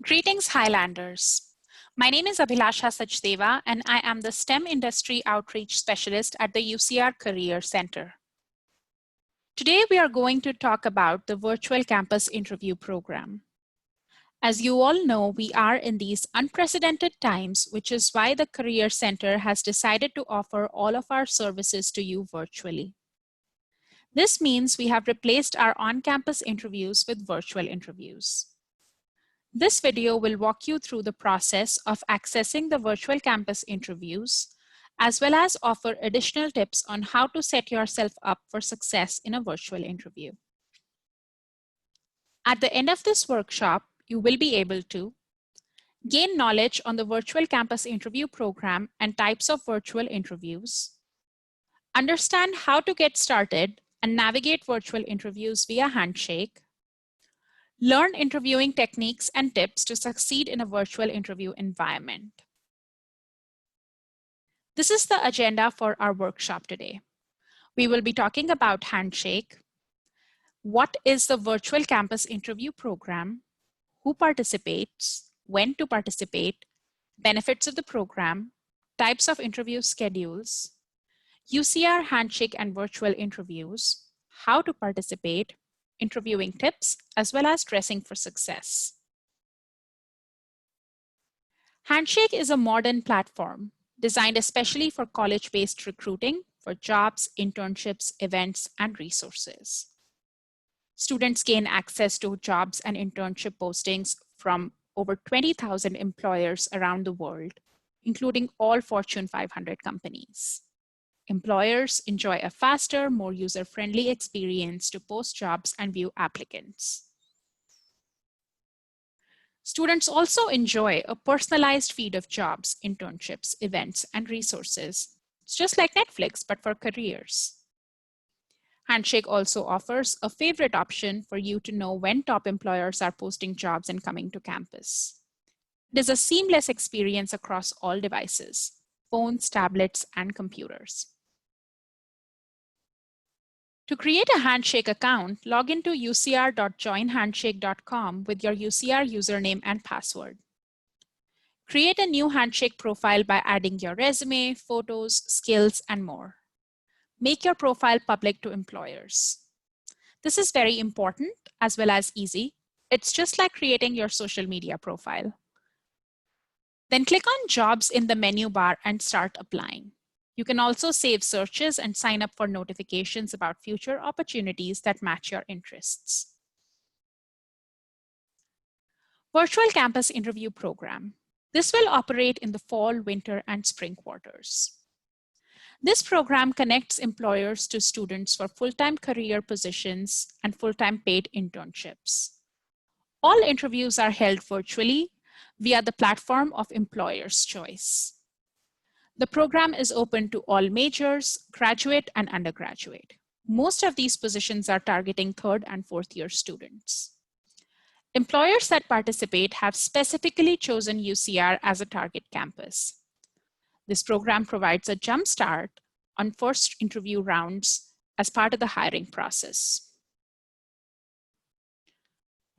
Greetings, Highlanders. My name is Abhilasha Sachdeva, and I am the STEM Industry Outreach Specialist at the UCR Career Center. Today, we are going to talk about the Virtual Campus Interview Program. As you all know, we are in these unprecedented times, which is why the Career Center has decided to offer all of our services to you virtually. This means we have replaced our on-campus interviews with virtual interviews. This video will walk you through the process of accessing the virtual campus interviews, as well as offer additional tips on how to set yourself up for success in a virtual interview. At the end of this workshop, you will be able to gain knowledge on the virtual campus interview program and types of virtual interviews, understand how to get started and navigate virtual interviews via Handshake, learn interviewing techniques and tips to succeed in a virtual interview environment. This is the agenda for our workshop today. We will be talking about Handshake, what is the virtual campus interview program, who participates, when to participate, benefits of the program, types of interview schedules, UCR Handshake and virtual interviews, how to participate, interviewing tips, as well as dressing for success. Handshake is a modern platform designed especially for college-based recruiting for jobs, internships, events, and resources. Students gain access to jobs and internship postings from over 20,000 employers around the world, including all Fortune 500 companies. Employers enjoy a faster, more user-friendly experience to post jobs and view applicants. Students also enjoy a personalized feed of jobs, internships, events, and resources. It's just like Netflix, but for careers. Handshake also offers a favorite option for you to know when top employers are posting jobs and coming to campus. It is a seamless experience across all devices, phones, tablets, and computers. To create a Handshake account, log into ucr.joinhandshake.com with your UCR username and password. Create a new Handshake profile by adding your resume, photos, skills, and more. Make your profile public to employers. This is very important as well as easy. It's just like creating your social media profile. Then click on Jobs in the menu bar and start applying. You can also save searches and sign up for notifications about future opportunities that match your interests. Virtual Campus Interview Program. This will operate in the fall, winter, and spring quarters. This program connects employers to students for full-time career positions and full-time paid internships. All interviews are held virtually via the platform of employer's choice. The program is open to all majors, graduate, and undergraduate. Most of these positions are targeting third and fourth year students. Employers that participate have specifically chosen UCR as a target campus. This program provides a jump start on first interview rounds as part of the hiring process.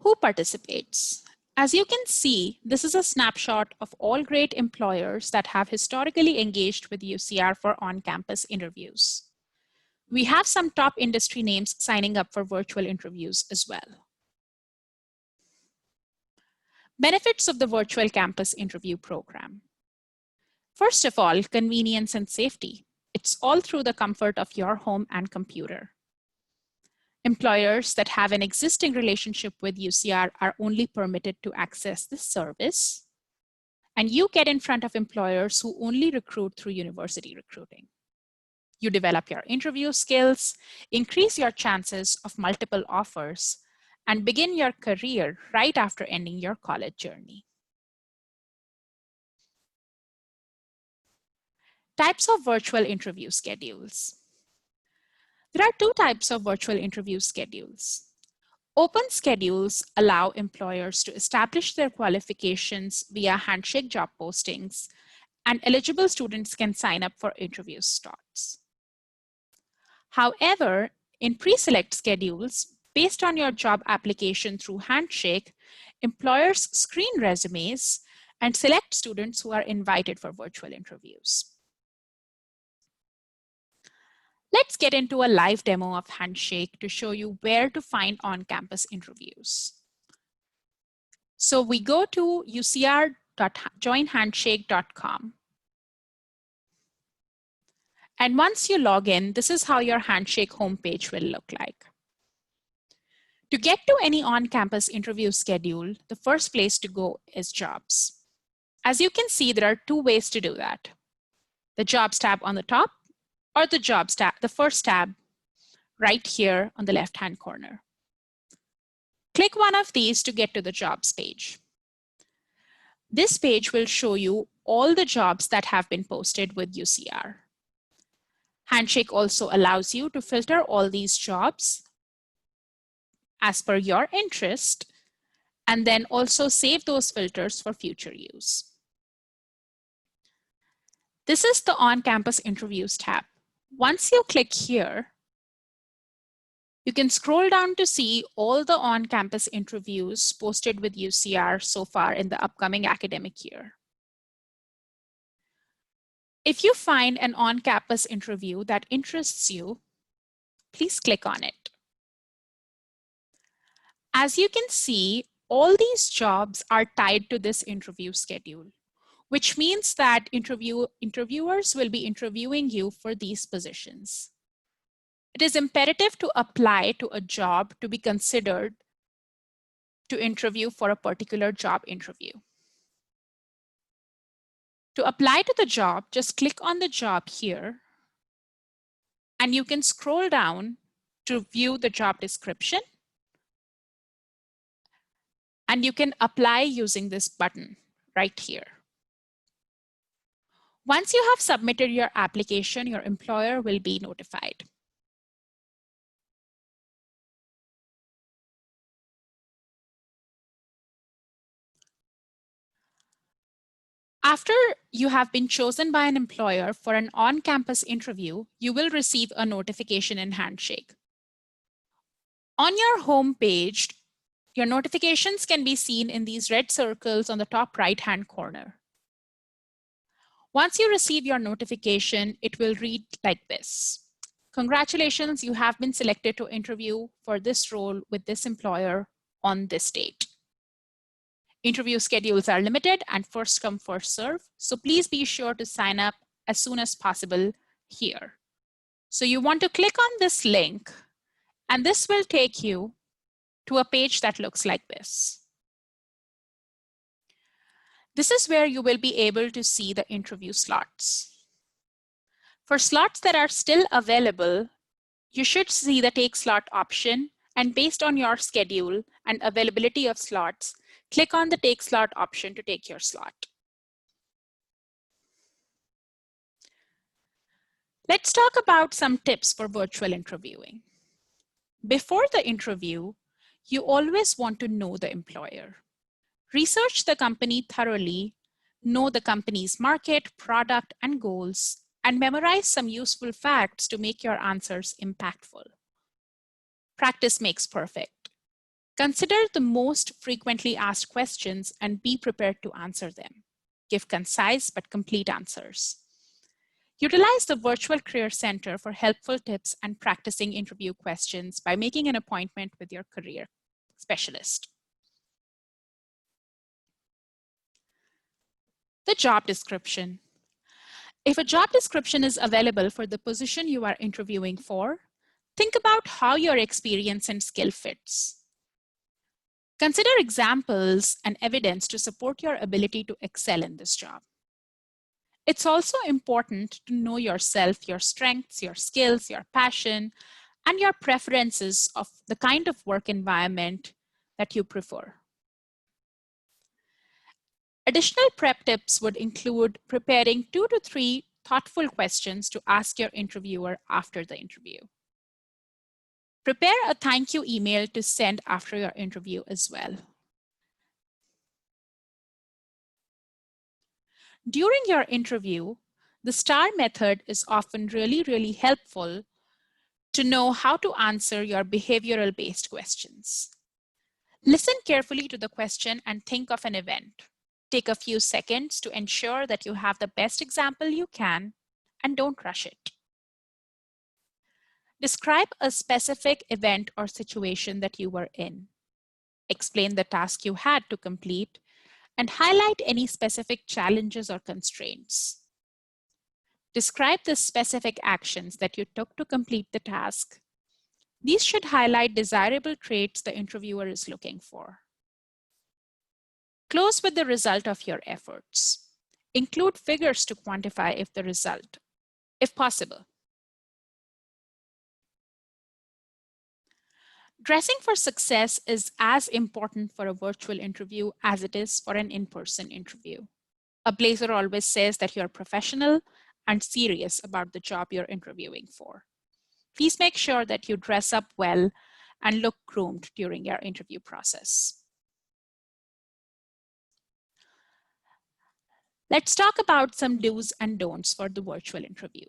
Who participates? As you can see, this is a snapshot of all great employers that have historically engaged with UCR for on-campus interviews. We have some top industry names signing up for virtual interviews as well. Benefits of the virtual campus interview program. First of all, convenience and safety. It's all through the comfort of your home and computer. Employers that have an existing relationship with UCR are only permitted to access this service. And you get in front of employers who only recruit through university recruiting. You develop your interview skills, increase your chances of multiple offers, and begin your career right after ending your college journey. Types of virtual interview schedules. There are two types of virtual interview schedules. Open schedules allow employers to establish their qualifications via Handshake job postings, and eligible students can sign up for interview slots. However, in pre-select schedules, based on your job application through Handshake, employers screen resumes and select students who are invited for virtual interviews. Let's get into a live demo of Handshake to show you where to find on-campus interviews. So we go to ucr.joinhandshake.com. And once you log in, this is how your Handshake homepage will look like. To get to any on-campus interview schedule, the first place to go is Jobs. As you can see, there are two ways to do that. The Jobs tab on the top or the Jobs tab, the first tab right here on the left-hand corner. Click one of these to get to the Jobs page. This page will show you all the jobs that have been posted with UCR. Handshake also allows you to filter all these jobs as per your interest, and then also save those filters for future use. This is the On-Campus Interviews tab. Once you click here, you can scroll down to see all the on-campus interviews posted with UCR so far in the upcoming academic year. If you find an on-campus interview that interests you, please click on it. As you can see, all these jobs are tied to this interview schedule, which means that interviewers will be interviewing you for these positions. It is imperative to apply to a job to be considered to interview for a particular job interview. To apply to the job, just click on the job here, and you can scroll down to view the job description, and you can apply using this button right here. Once you have submitted your application, your employer will be notified. After you have been chosen by an employer for an on-campus interview, you will receive a notification in Handshake. On your home page, your notifications can be seen in these red circles on the top right-hand corner. Once you receive your notification, it will read like this. Congratulations, you have been selected to interview for this role with this employer on this date. Interview schedules are limited and first come, first serve. So please be sure to sign up as soon as possible here. So you want to click on this link, and this will take you to a page that looks like this. This is where you will be able to see the interview slots. For slots that are still available, you should see the Take Slot option, and based on your schedule and availability of slots, click on the Take Slot option to take your slot. Let's talk about some tips for virtual interviewing. Before the interview, you always want to know the employer. Research the company thoroughly, know the company's market, product, and goals, and memorize some useful facts to make your answers impactful. Practice makes perfect. Consider the most frequently asked questions and be prepared to answer them. Give concise but complete answers. Utilize the Virtual Career Center for helpful tips and practicing interview questions by making an appointment with your career specialist. The job description. If a job description is available for the position you are interviewing for, think about how your experience and skill fits. Consider examples and evidence to support your ability to excel in this job. It's also important to know yourself, your strengths, your skills, your passion, and your preferences of the kind of work environment that you prefer. Additional prep tips would include preparing 2 to 3 thoughtful questions to ask your interviewer after the interview. Prepare a thank you email to send after your interview as well. During your interview, the STAR method is often really helpful to know how to answer your behavioral-based questions. Listen carefully to the question and think of an event. Take a few seconds to ensure that you have the best example you can and don't rush it. Describe a specific event or situation that you were in. Explain the task you had to complete and highlight any specific challenges or constraints. Describe the specific actions that you took to complete the task. These should highlight desirable traits the interviewer is looking for. Close with the result of your efforts. Include figures to quantify the result, if possible. Dressing for success is as important for a virtual interview as it is for an in-person interview. A blazer always says that you're professional and serious about the job you're interviewing for. Please make sure that you dress up well and look groomed during your interview process. Let's talk about some do's and don'ts for the virtual interview.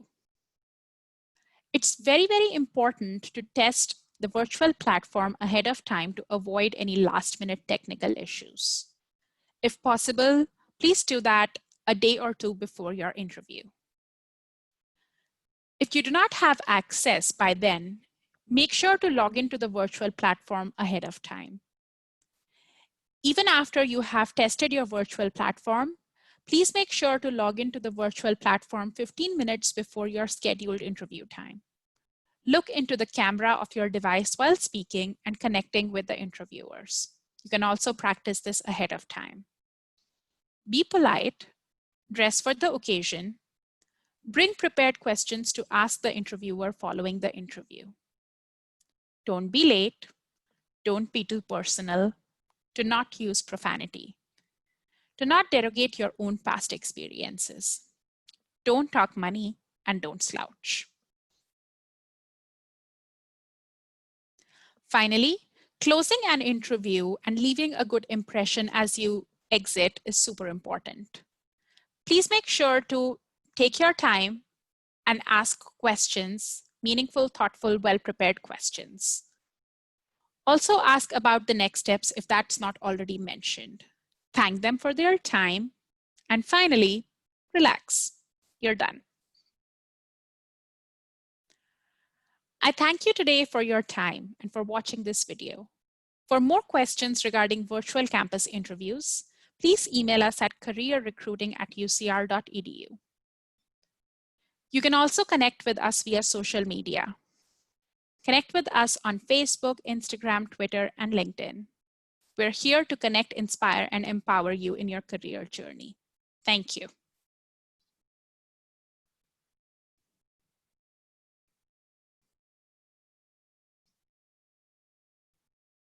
It's very, very important to test the virtual platform ahead of time to avoid any last-minute technical issues. If possible, please do that a day or two before your interview. If you do not have access by then, make sure to log into the virtual platform ahead of time. Even after you have tested your virtual platform, please make sure to log into the virtual platform 15 minutes before your scheduled interview time. Look into the camera of your device while speaking and connecting with the interviewers. You can also practice this ahead of time. Be polite, dress for the occasion, bring prepared questions to ask the interviewer following the interview. Don't be late, don't be too personal, do not use profanity. Do not derogate your own past experiences. Don't talk money and don't slouch. Finally, closing an interview and leaving a good impression as you exit is super important. Please make sure to take your time and ask questions, meaningful, thoughtful, well-prepared questions. Also ask about the next steps if that's not already mentioned. Thank them for their time. And finally, relax. You're done. I thank you today for your time and for watching this video. For more questions regarding virtual campus interviews, please email us at careerrecruiting@ucr.edu. You can also connect with us via social media. Connect with us on Facebook, Instagram, Twitter, and LinkedIn. We're here to connect, inspire, and empower you in your career journey. Thank you.